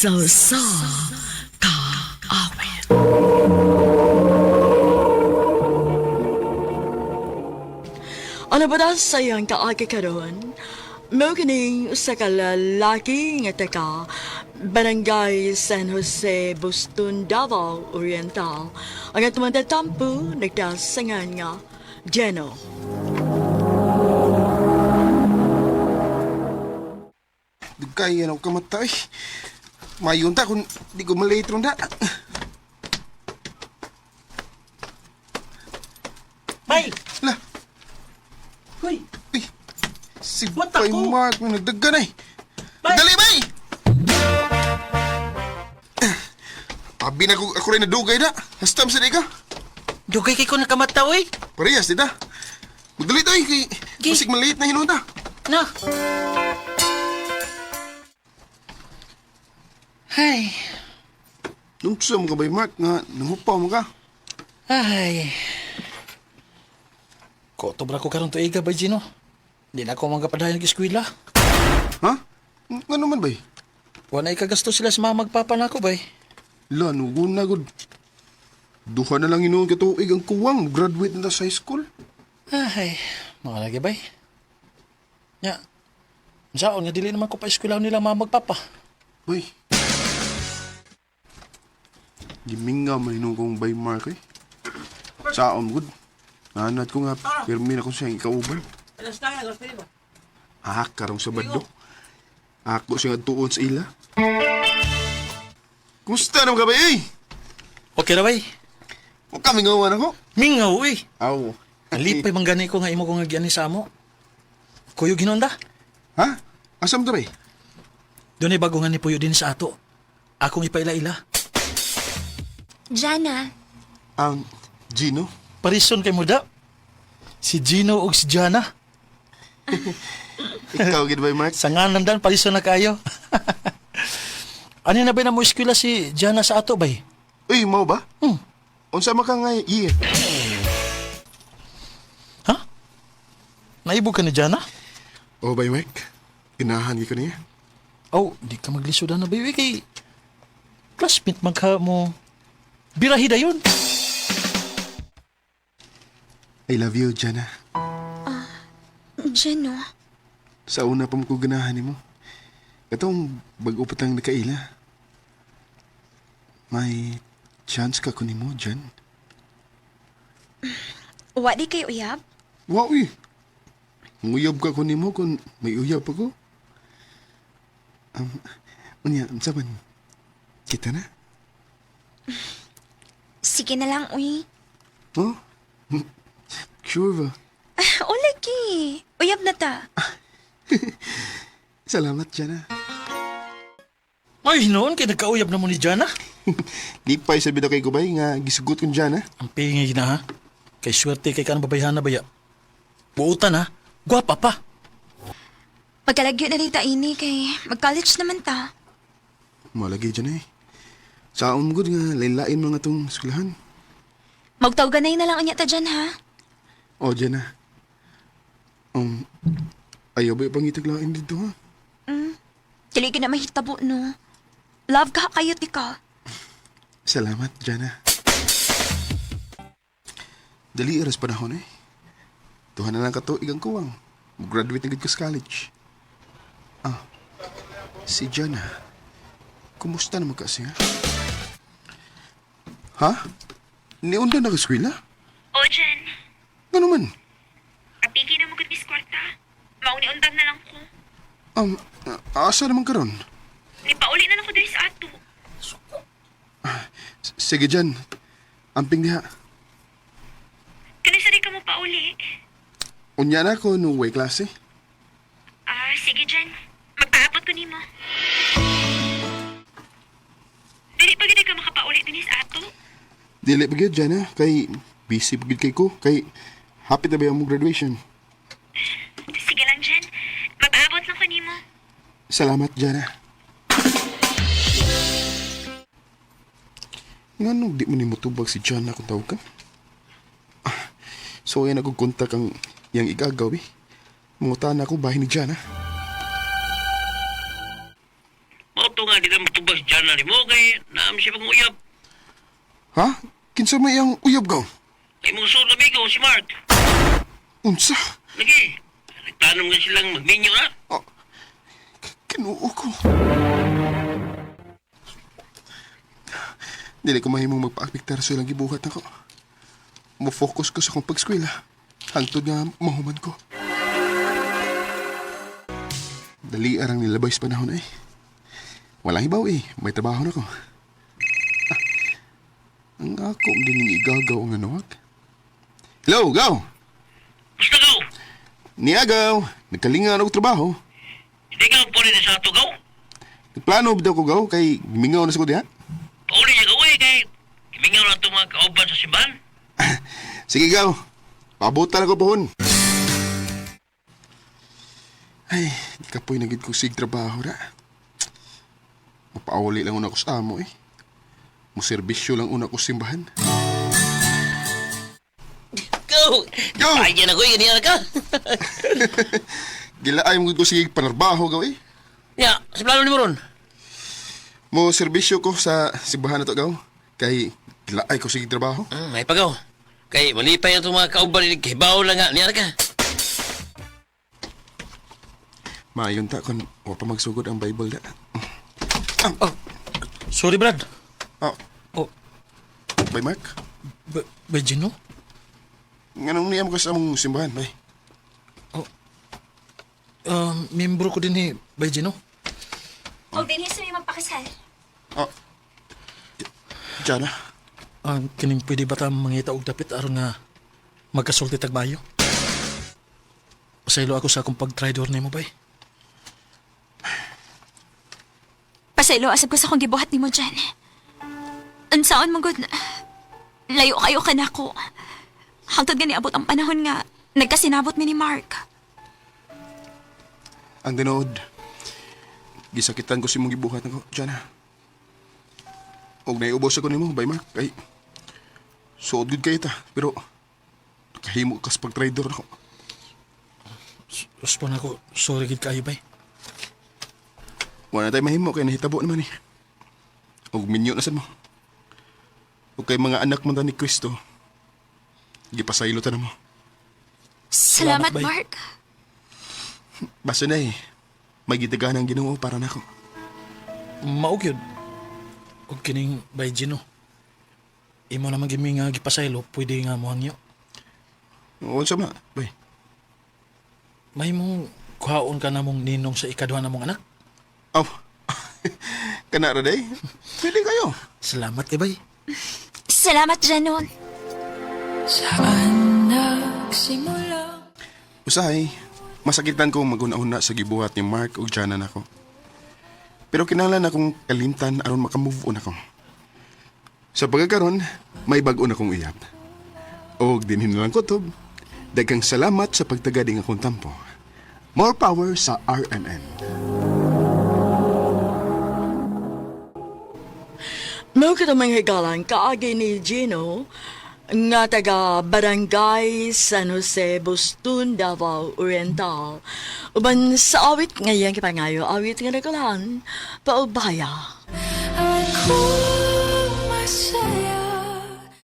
Salsa ka awit. Ano ba daw sayang kaagi karon? Mo kining usa ka lalaki nga taga Barangay San Jose, Boston, Davao Oriental. Ang atong tampo nagdasangan nga Jeno. Kaya na ako kamatay. Mayon ta kung di ko malate ron da. Bay! Lah, Hoy! uy. Si What Bay ako? Mark na nagdagan ay. Bay! Dali, Bay! Abi na ako rin nadugay da. Hastam sa di ka. Dugay kay ko nakamata, oy! Parehas, di da. Magdali to eh. Kay Gi. musik maliit na hinunta. Na! Ay! Nung sa mo ka, Bay Mark, nga nangupaw mo ka. Ay! Kotobra ko karon tuiga, Bay Gino. Di na ako magkapadayan ng eskwela. Ha? Nga naman, Bay? Wala ikagasto sila sa mga magpapa na ako, Bay. La, nugun na, good. Duha na lang inuun katuig ang kuwang. Graduate na ta sa high school. Ay! Mga lagi, Bay. Nya, saan nga dili naman ko pa eskwela nila mga magpapa. Bay. Giminga man inong kong Bay Mark eh. Saon, good. Nanat ko nga, pirmi na ko siyang ikauban. Alas tayo, alas tayo ba? Karong Sabado. Ako siya tuon sa ila. Kumusta naman ka ba, eh? Okay na, Bay. Huwag kami ngawan ako. Mingaw, uy! Aw. Alipay man gani ko nga imo kong nagyan ni Samo. Kuyo ginonda. Ha? Asam to, Bay? Doon ay bago nga ni Puyo din sa ato. Akong ipaila-ila. Jana, Ang Gino? Parison kay Muda. Si Gino o si Jana. Ikaw, gid Bay Mark? Sa nganan parison na kayo. Ano na ba na mo eskwela si Jana sa ato, bay? Uy, mau ba? Hmm. Unsa man ka nga year? Ha? Naibog ka ni Jana? Oh, Bay Mark. Inahan ko niya. Oh, di ka maglisudan na, bay. Kay classmate magka mo. Birahida yun. I love you, Jana. Jano, Sa una pa mo ko ganahan mo. Katong bago pa tang nakaila. May chance ka kunin mo, Jan. wa di kay uyab? Wow, eh. Nguyab ka kunin mo kung may uyab ako. Unya, saban. Kita na? Sige na lang, uy. Oh? Sure ba? O lagi, uyab na ta. Salamat, Jana. Ay, noon kay nagkauyab na mo ni Jana. Lipay sabi na kay Gubay nga gisugot kong Jana. Ang pingay na, ha? Kay swerte kay ka babayhan na baya. Buutan, ha? Gwapa pa. Magkalagyo na rin ta ini kay mag-college naman ta. Malagi, Jana eh. Saon good nga laylain mga tong eskwelahan. Magtawganay na lang anya ta dyan, ha? O, Jana. Ayaw ba ipangitaglain dito, ha? Dili ka na mahitabo, no? Love ka kayo, tika. Salamat, Jana. Dali aras panahon eh. Tuhan na lang katuig ang kuwang. Mag-graduate na gid ko sa college. Si Jana. Kumusta naman kasi, ha? Ha? Niunda na ka-eskwela? O, Jen. Ano man? Apiki na mo gud mis kwarta. Mauni-undang na lang ko. Asa naman karon? Nipauli na lang ko diri sa ato. Sige, Jan. Amping diha. Kanisari ka mo pauli. Unya na ako no way klase. Sige, Jen. Magpaabot ko nimo. Dili pa gid ka makapauli din sa ato. Dili pa gyud, Jana. Kay busy pa gyud kay ko. Kay happy na ba yung graduation? Sige lang, Jen. Magpaabot lang ko nimo. Salamat, Jana. Nga nung di mo ni motubag si Jana kung tawag ka? So, yan ako kontak ang yang igagaw eh. Mungutan ako bahay ni Jana. Mauto nga, di na matubas dyan siya pang uyab. Ha? Kinsa may ang uyab gaw? Ay mong sure na bigo si Mark. Unsa? Lagi. Nagtanong na silang magminyo na. Kinuo ko. Dili ko mahimong magpa-apektar sa ilang gibuhat ako. Mo-focus ko sa akong pag-eskwela. Hangtod nga mahuman ko. Dali arang nilabay sa panahon eh. Walang ibaw eh. May trabaho na ko. Ang ako din yung igagaw ang anawag. Hello, Gaw! Basta gaw. Niagaw! Nagkalinga ako trabaho. Hindi ka po rin sa ato gaw. Nagplano daw ko, Gaw, kay mingaw na sa ko diha. Pauli niya gaw eh kay kimingaw na itong mga kauban sa simbahan. Sige, Gaw. Pabuta na ko pohon. Ay, di ka po'y nagid ko sig trabaho na. Mapauli lang una ko sa amo eh. Muserbisyo lang una ko sa simbahan. Go! Go! Pagyan ako eh, ganyan ka. Gilaay mo ko sig panarbaho, Gaw eh. Ya, sa plano ni mo ron. Mo serbisyo ko sa simbahan na to, Gaw. Kay gilaay ko sig trabaho. May pagaw. Kay malipay ang itong mga kauban ni Kibaw lang nga, niya ka. Maayon ta kung wa pa magsugod ang Bible na. Sorry, Brad. Oh, Oh, bay Mark. Bay Gino? Nganong niyam ko sa among simbahan, bay? Membro ko din ni Bay Gino. O din sa may magpakasal. Oh. Diyan na. Kining pwede ba ta mangita og dapit aron nga magkasulti tagbayo? Pasaylo ako sa akong pag-tridor nimo, bay. Pasaylo, asab ko sa kong gibuhat ni mo dyan. Unsaon mo good, layo kayo ka na ko. Hangtod nga niabot ang panahon nga, nagkasinabot mi ni Mark. Ang tinood. Gisakitan ko si mong gibuhat ako, diyan na. Og naiubos ako nimo, bay Mark. Ay, suod good kayo ta. Pero, kahimo kas pag-trader ako. Respond ako, sorry gid kayo, bay. Wala tayo mahimo kaya nahitabo naman eh. Og minyo na sad mo. Og kay mga anak man ta ni Kristo, gipasaylo ta na mo. Salamat, Salamat, Bay. Mark. Basta na eh. May gitagaan ang Ginoo para nako. Maog yun. Og kining Bay Gino. Imo naman gimi nga gipasaylo, pwede nga mo hangyo. Oo, sa bay. May mong kuhaon ka namong ninong sa ikaduha namong anak. Aw, kanara day. Pwede kayo. Salamat kay Bay. Salamat, Janon. Usahay, masakitan ko maguna-una sa gibuhat ni Mark ug Janan ako. Pero kinahanglan akong kalimtan aron makamove on ako. Sa pagkakaroon, may bag-o na kong uyab. Og dinhin lang kutob, daghang salamat sa pagtagading akong tampo. More power sa RNN. Mao kita manghigalan kaagi ni Gino nga taga Barangay San Jose, Bustun, Davao Oriental. Uban sa awit ngayon kipangayo, awit nga nagalan, paubaya. Ako